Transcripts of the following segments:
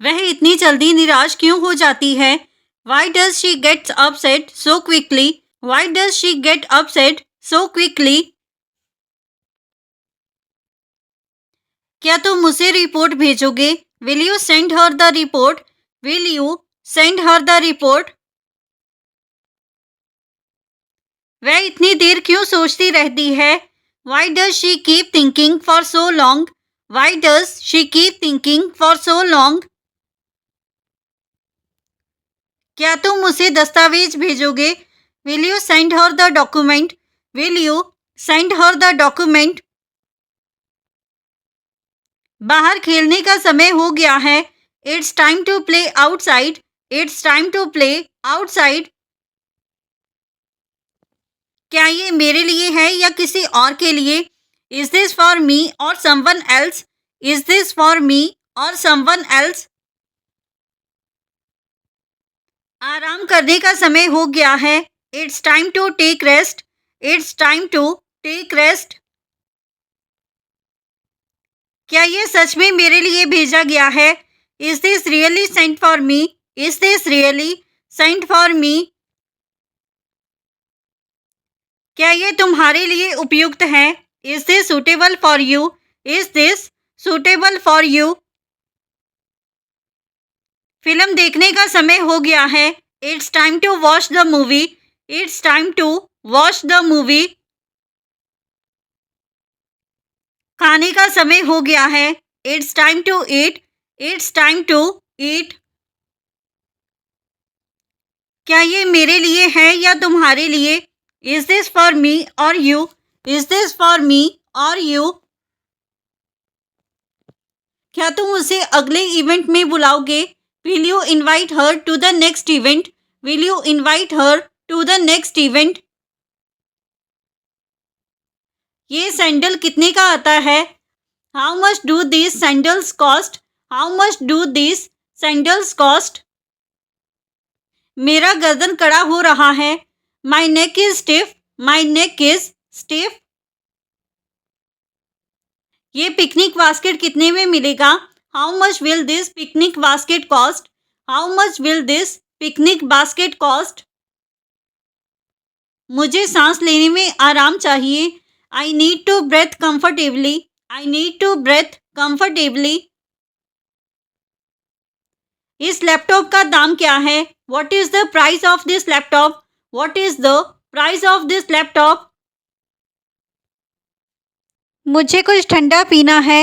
वह इतनी जल्दी निराश क्यों हो जाती है? Why does she get upset so quickly? Why does she get upset so quickly? क्या तुम उसे रिपोर्ट भेजोगे? Will you send her the report? Will you send her the report? वह इतनी देर क्यों सोचती रहती है? Why does she keep thinking for so long? Why does she keep thinking for so long? क्या तुम उसे दस्तावेज भेजोगे? Will you send her the document? Will you send her the document? बाहर खेलने का समय हो गया है. It's time to play outside. It's time to play outside. क्या ये मेरे लिए है या किसी और के लिए? Is this for me or someone else? Is this for me or someone else? आराम करने का समय हो गया है. It's time to take rest. It's time to take rest. क्या ये सच में मेरे लिए भेजा गया है? Is this really sent for me? Is this really sent for me? क्या ये तुम्हारे लिए उपयुक्त है? Is this suitable for you? Is this suitable for you? Film देखने का समय हो गया है. It's time to watch the movie. It's time to watch the movie. खाने का समय हो गया है. It's time to eat. It's time to eat. क्या ये मेरे लिए है या तुम्हारे लिए? Is this for me or you? Is this for me or you? क्या तुम उसे अगले इवेंट में बुलाओगे? Will you invite her to the next event? Will you invite her to the next event? ये सैंडल कितने का आता है? How much do these sandals cost? How much do these sandals cost? मेरा गर्दन कड़ा हो रहा है. My neck is stiff. My neck is stiff. ये पिकनिक बास्केट कितने में मिलेगा? How much will this picnic basket cost? How much will this picnic basket cost? मुझे सांस लेने में आराम चाहिए. I need to breathe comfortably. I need to breathe comfortably. इस लैपटॉप का दाम क्या है? What is the price of this laptop? What is the price of this laptop? मुझे कुछ ठंडा पीना है.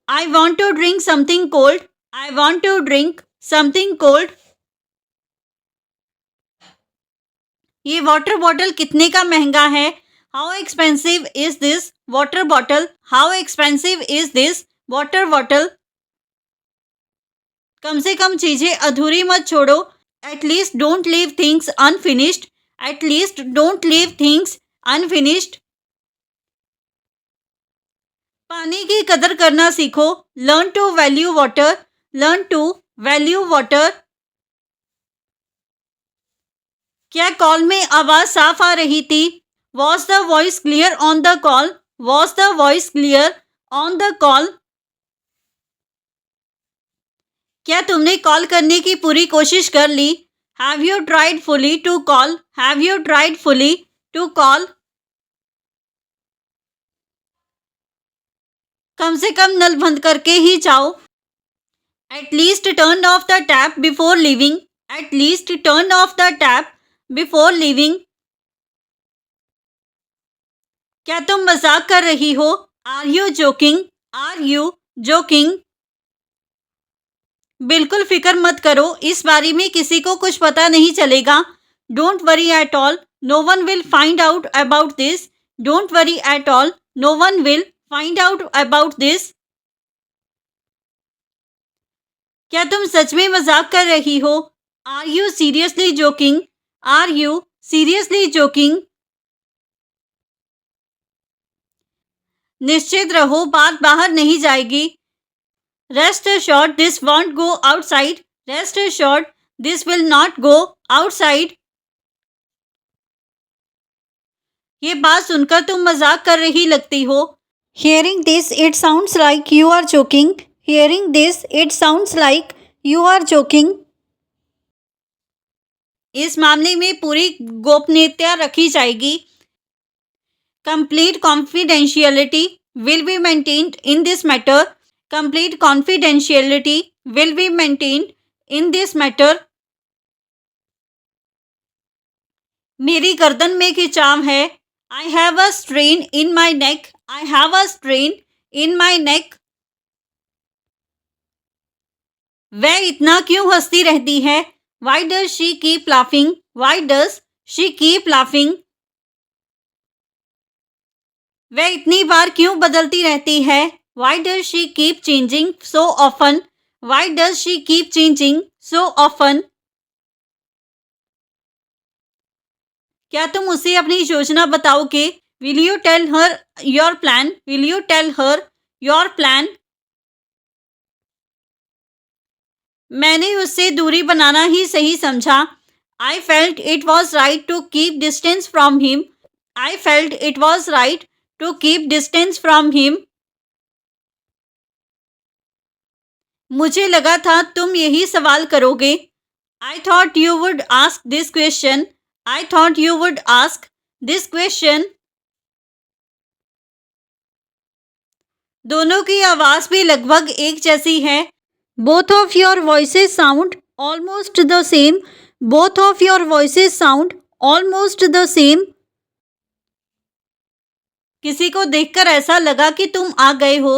I want to drink something cold. I want to drink something cold. ये वाटर बॉटल कितने का महंगा है? How expensive is this water bottle? How expensive is this water bottle? कम से कम चीजें अधूरी मत छोड़ो. At least don't leave things unfinished. At least don't leave things unfinished. पानी की कदर करना सीखो. Learn to value water. Learn to value water. क्या कॉल में आवाज साफ आ रही थी? Was the voice clear on the call? Was the voice clear on the call? क्या तुमने कॉल करने की पूरी कोशिश कर ली? Have you tried fully to call? Have you tried fully to call? कम से कम नल बंद करके ही जाओ. At least turn off the tap before leaving. At least turn off the tap before leaving. क्या तुम मजाक कर रही हो? Are you joking? Are you joking? बिल्कुल फिक्र मत करो. इस बारे में किसी को कुछ पता नहीं चलेगा. Don't worry at all. No one will find out about this. Don't worry at all. No one will find out about this. क्या तुम सच में मजाक कर रही हो? Are you seriously joking? Are you seriously joking? निश्चित रहो बात बाहर नहीं जाएगी. Rest assured this won't go outside. Rest assured this will not go outside. ये बात सुनकर तुम मजाक कर रही लगती हो. Hearing this it sounds like you are joking. Hearing this, it sounds like you are joking. इस मामले में पूरी गोपनीयता रखी जाएगी. Complete confidentiality will be maintained in this matter. Complete confidentiality will be maintained in this matter. मेरी गर्दन में खिंचाव है. I have a strain in my neck. I have a strain in my neck. वह इतना क्यों हंसती रहती है? Why does she keep laughing? Why does she keep laughing? वह इतनी बार क्यों बदलती रहती है? Why does she keep changing so often? Why does she keep changing so often? क्या तुम उसे अपनी योजना बताओगे? Will you tell her your plan? Will you tell her your plan? मैंने उससे दूरी बनाना ही सही समझा. I felt it was right to keep distance from him. I felt it was right to keep distance from him. मुझे लगा था तुम यही सवाल करोगे. I thought you would ask this question. I thought you would ask this question. दोनों की आवाज़ भी लगभग एक जैसी है. Both of your voices sound almost the same. Both of your voices sound almost the same. किसी को देखकर ऐसा लगा कि तुम आ गए हो.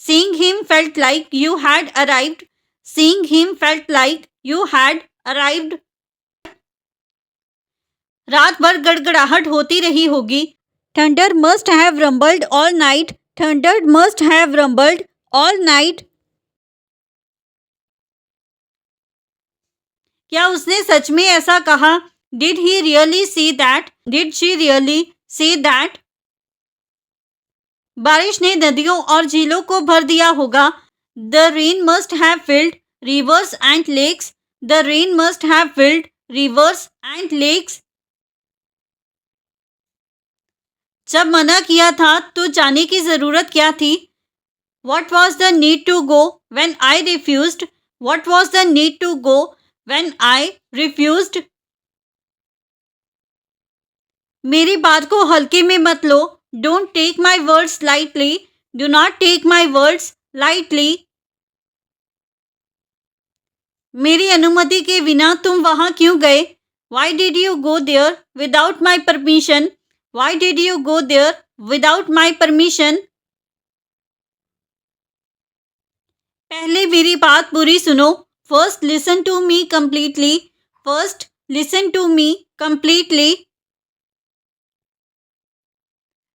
Seeing him felt like you had arrived. Seeing him felt like you had arrived. रात भर गड़गड़ाहट होती रही होगी. Thunder must have rumbled all night. Thunder must have rumbled all night. क्या उसने सच में ऐसा कहा? Did he really say that? Did she really say that? बारिश ने नदियों और झीलों को भर दिया होगा. The rain must have filled rivers and lakes. The rain must have filled rivers and lakes. जब मना किया था तो जाने की जरूरत क्या थी? What was the need to go when I refused? What was the need to go when I refused? मेरी बात को हल्के में मत लो. Don't take my words lightly. Do not take my words lightly. मेरी अनुमति के बिना तुम वहां क्यों गए? Why did you go there without my permission? Why did you go there without my permission? पहले मेरी बात पूरी सुनो. First listen to me completely. First listen to me completely.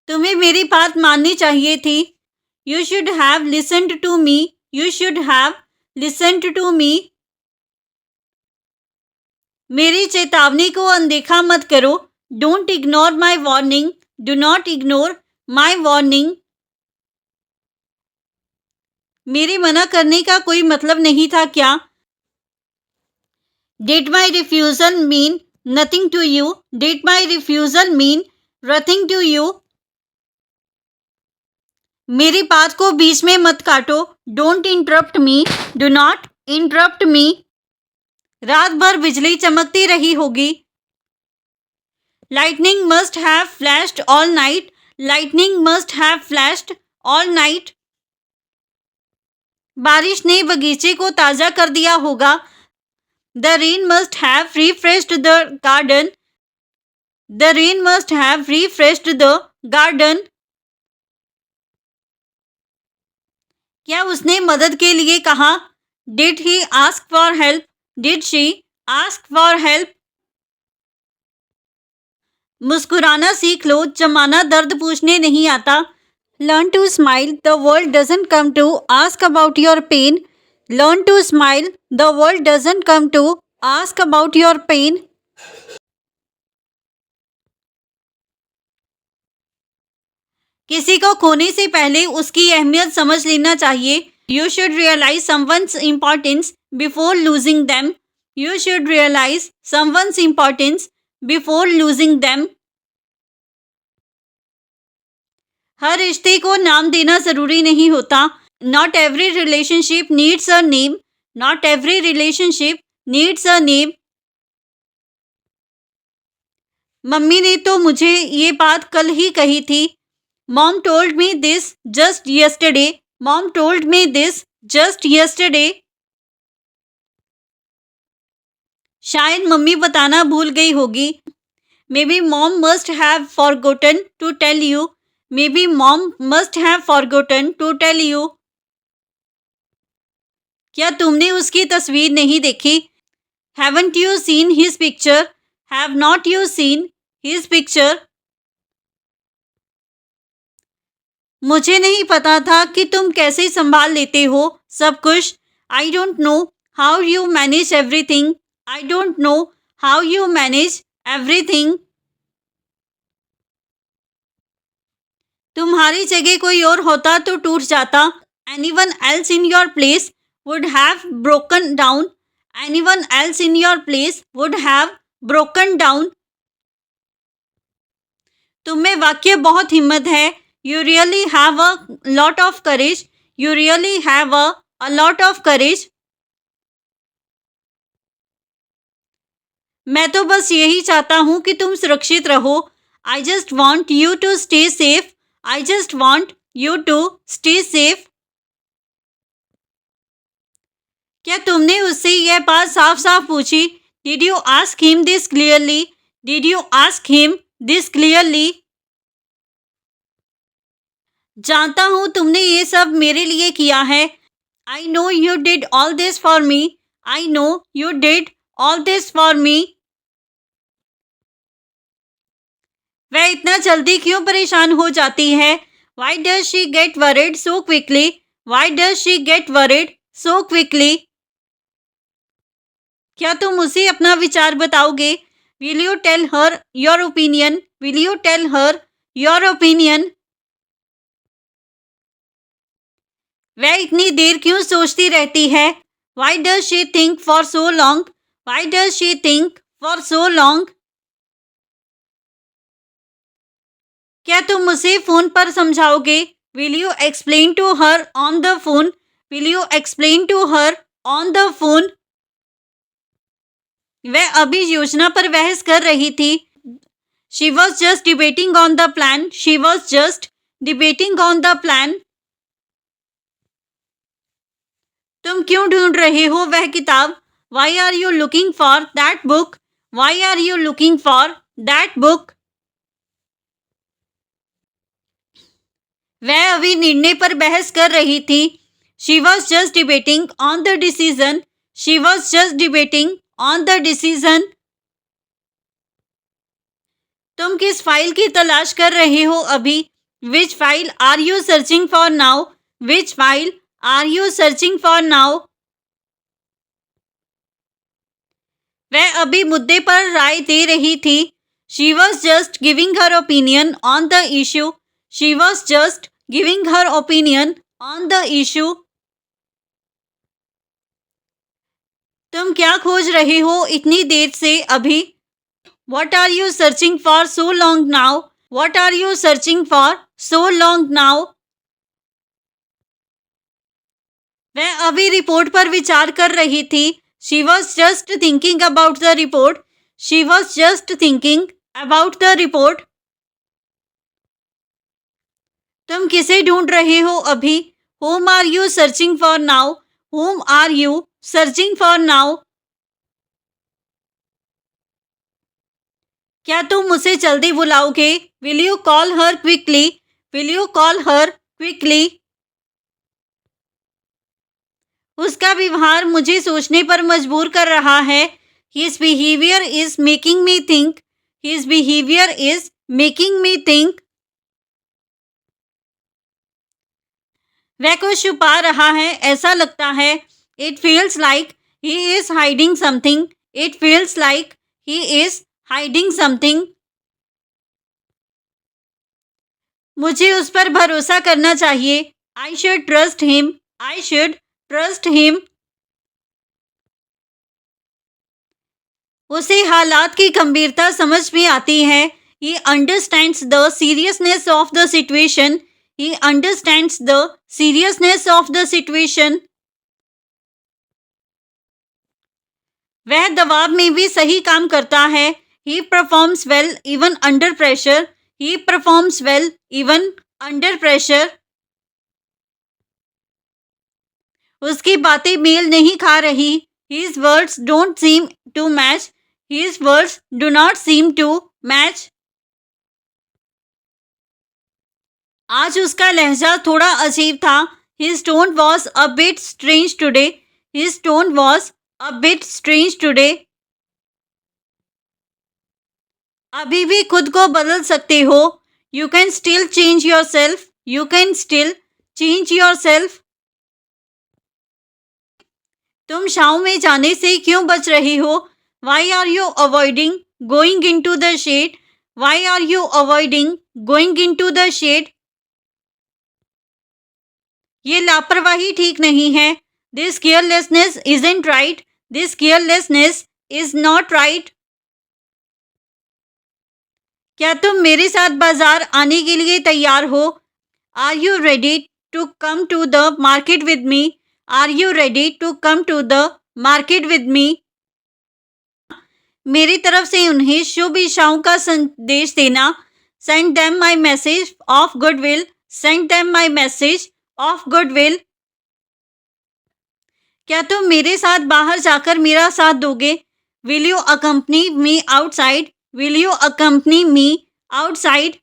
तुम्हें मेरी बात माननी चाहिए थी. You should have listened to me. You should have listened to me. मेरी चेतावनी को अनदेखा मत करो. Don't ignore my warning. Do not ignore my warning. मेरे मना करने का कोई मतलब नहीं था क्या? Did my refusal mean nothing to you? Did my refusal mean nothing to you? मेरी बात को बीच में मत काटो. Don't interrupt me. Do not interrupt me. रात भर बिजली चमकती रही होगी. Lightning must have flashed all night. Lightning must have flashed all night. बारिश ने बगीचे को ताज़ा कर दिया होगा. The rain must have refreshed the garden. The rain must have refreshed the garden. क्या उसने मदद के लिए कहा? Did he ask for help? Did she ask for help? मुस्कुराना सीख लो. जमाना दर्द पूछने नहीं आता. Learn to smile. The world doesn't come to ask about your pain. Learn to smile. The world doesn't come to ask about your pain. किसी को खोने से पहले उसकी अहमियत समझ लेना चाहिए. You should realize someone's importance before losing them. You should realize someone's importance before losing them. हर रिश्ते को नाम देना जरूरी नहीं होता. Not every relationship needs a name. Not every relationship needs a name. Mummy ने तो मुझे ये बात कल ही कही थी. Mom told me this just yesterday. Mom told me this just yesterday. शायद मम्मी बताना भूल गई होगी. Maybe mom must have forgotten to tell you. Maybe mom must have forgotten to tell you. क्या तुमने उसकी तस्वीर नहीं देखी? Haven't you seen his picture? Have not you seen his picture? मुझे नहीं पता था कि तुम कैसे संभाल लेते हो सब कुछ. I don't know how you manage everything. I don't know how you manage everything. तुम्हारी जगह कोई और होता तो टूट जाता. Anyone else in your place would have broken down. Anyone else in your place would have broken down. तुम में वाकई बहुत हिम्मत है. You really have a lot of courage. You really have a lot of courage. मैं तो बस यही चाहता हूँ कि तुम सुरक्षित रहो. I just want you to stay safe. I just want you to stay safe. क्या तुमने उससे यह बात साफ साफ पूछी? Did you ask him this clearly? Did you ask him this clearly? जानता हूँ तुमने ये सब मेरे लिए किया है. I know you did all this for me. I know you did all this for me. वह इतना जल्दी क्यों परेशान हो जाती है? Why does she get worried so quickly? Why does she get worried so quickly? क्या तुम उसे अपना विचार बताओगे? Will you tell her your opinion? Will you tell her your opinion? वह इतनी देर क्यों सोचती रहती है? Why does she think for so long? Why does she think for so long? क्या तुम उसे फोन पर समझाओगे? Will you explain to her on the phone? Will you explain to her on the phone? वह अभी योजना पर बहस कर रही थी. She was just debating on the plan. She was just debating on the plan. तुम क्यों ढूंढ रहे हो वह किताब? Why are you looking for that book? Why are you looking for that book? वह अभी निर्णय पर बहस कर रही थी. She was just debating on the decision. She was just debating on the decision. तुम किस फाइल की तलाश कर रहे हो अभी? Which file are you searching for now? Which file are you searching for now? वह अभी मुद्दे पर राय दे रही थी. She was just giving her opinion on the issue. She was just giving her opinion on the issue. तुम क्या खोज रहे हो इतनी देर से अभी? What are you searching for so long now? What are you searching for so long now? वह अभी रिपोर्ट पर विचार कर रही थी. She was just thinking about the report. She was just thinking about the report. तुम किसे ढूंढ रहे हो अभी? Whom are you searching for now? Whom are you searching for now? क्या तुम उसे जल्दी बुलाओगे? Will you call her quickly? Will you call her quickly? उसका व्यवहार मुझे सोचने पर मजबूर कर रहा है. His behavior is making me think. His behavior is making me think. वह कुछ छुपा रहा है ऐसा लगता है. It feels like he is hiding something. It feels like he is hiding something. मुझे उस पर भरोसा करना चाहिए. I should trust him. I should trust him. उसे हालात की गंभीरता समझ में आती है. He understands the seriousness of the situation. He understands the seriousness of the situation. वह दबाव में भी सही काम करता है. He performs well even under pressure. He performs well even under pressure. उसकी बातें मेल नहीं खा रही. His words don't seem to match. His words do not seem to match. आज उसका लहजा थोड़ा अजीब था. His tone was a bit strange today. His tone was a bit strange today. अभी भी खुद को बदल सकते हो. You can still change yourself. You can still change yourself. तुम छाँव में जाने से क्यों बच रही हो? Why are you avoiding going into the shade? Why are you avoiding going into the shade? ये लापरवाही ठीक नहीं है. This carelessness isn't right. This carelessness is not right. क्या तुम मेरे साथ बाजार आने के लिए तैयार हो? Are you ready to come to the market with me? Are you ready to come to the market with me? मेरी तरफ से उन्हें शुभ इच्छाओं का संदेश देना. Send them my message of goodwill. Send them my message of goodwill. क्या तुम मेरे साथ बाहर जाकर मेरा साथ दोगे? Will you accompany me outside? Will you accompany me outside?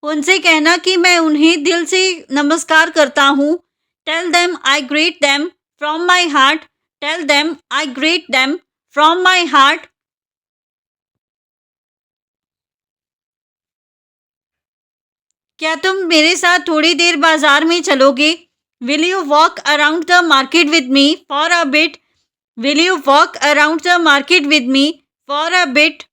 उनसे कहना कि मैं उन्हें दिल से नमस्कार करता हूँ. Tell them I greet them from my heart. Tell them I greet them from my heart. क्या तुम मेरे साथ थोड़ी देर बाजार में चलोगे? Will you walk around the market with me for a bit? Will you walk around the market with me for a bit?